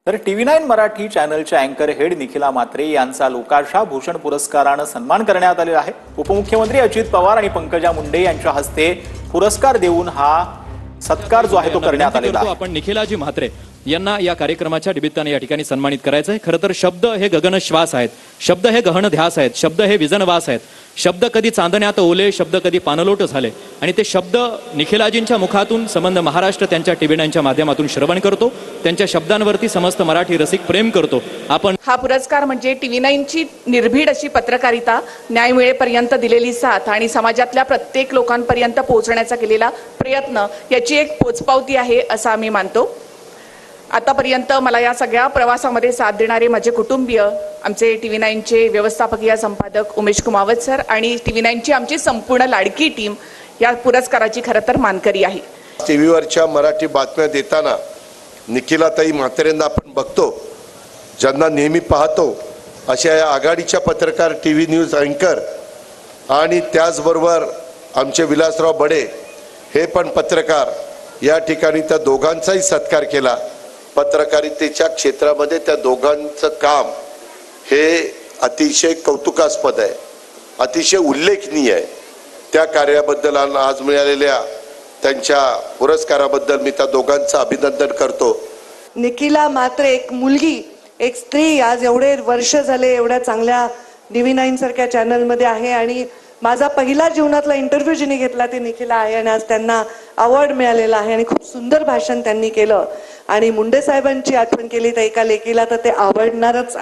तर TV9 मराठी चॅनलच्या अँकर हेड निखिला म्हात्रे यांचा लोकाशा भूषण पुरस्काराने सन्मान करण्यात आलेला आहे। उपमुख्यमंत्री अजित पवार आणि पंकजा मुंडे यांच्या हस्ते पुरस्कार देऊन हा सत्कार जो आहे तो करण्यात आलेला आहे। आपण निखिलाजी म्हात्रे यांना या कार्यक्रमाच्या निमित्ताने या ठिकाणी सन्मानित करायचं आहे। खरं तर शब्द हे गगनश्वास आहेत, शब्द हे गहन ध्यास आहेत, शब्द हे विजनवास आहेत, शब्द कधी चांदण्यात ओले, शब्द कधी पानलोट झाले आणि ते शब्द निखिलाजींच्या मुखातून संबंध महाराष्ट्र त्यांच्या TV9च्या माध्यमातून श्रवण करतो। त्यांच्या शब्दांवरती समस्त मराठी रसिक प्रेम करतो। आपण हा पुरस्कार म्हणजे TV9ची निर्भीड अशी पत्रकारिता, न्याय मिळेपर्यंत दिलेली साथ आणि समाजातल्या प्रत्येक लोकांपर्यंत पोहोचण्याचा केलेला प्रयत्न याची एक पोचपावती आहे असं आम्ही मानतो। आतापर्यंत मला या सगळ्या प्रवासामध्ये साथ देणारे माझे कुटुंबीय, आमचे TV9चे व्यवस्थापकीय संपादक उमेश कुमावत सर आणि TV9ची आमची संपूर्ण लाडकी टीम या पुरस्काराची खरं तर मानकरी आहे। टीव्हीवरच्या मराठी बातम्या देताना निखिलाताई म्हात्रेंना आपण बघतो, ज्यांना नेहमी पाहतो अशा या आघाडीच्या पत्रकार, TV न्यूज अँकर आणि त्याचबरोबर आमचे विलासराव बडे हे पण पत्रकार, या ठिकाणी त्या दोघांचाही सत्कार केला। पत्रकारितेच्या क्षेत्रामध्ये त्या दोघांचं काम हे अतिशय कौतुकास्पद आहे, अतिशय उल्लेखनीय आहे। त्या कार्याबद्दल आज मिळालेल्या त्यांच्या पुरस्काराबद्दल मी त्या दोघांचं अभिनंदन करतो। निखिला म्हात्रे एक मुलगी, एक स्त्री आज एवढे वर्ष झाले एवढ्या चांगल्या TV9 सारख्या चॅनलमध्ये आहे आणि माझा पहिला जीवनातला इंटरव्ह्यू जिने घेतला ते निखिला आहे आणि आज त्यांना अवॉर्ड मिळालेला आहे आणि खूप सुंदर भाषण त्यांनी केलं आणि मुंडे साहेबांची आठवण केली तर एका लेकीला तर ते आवडणारच।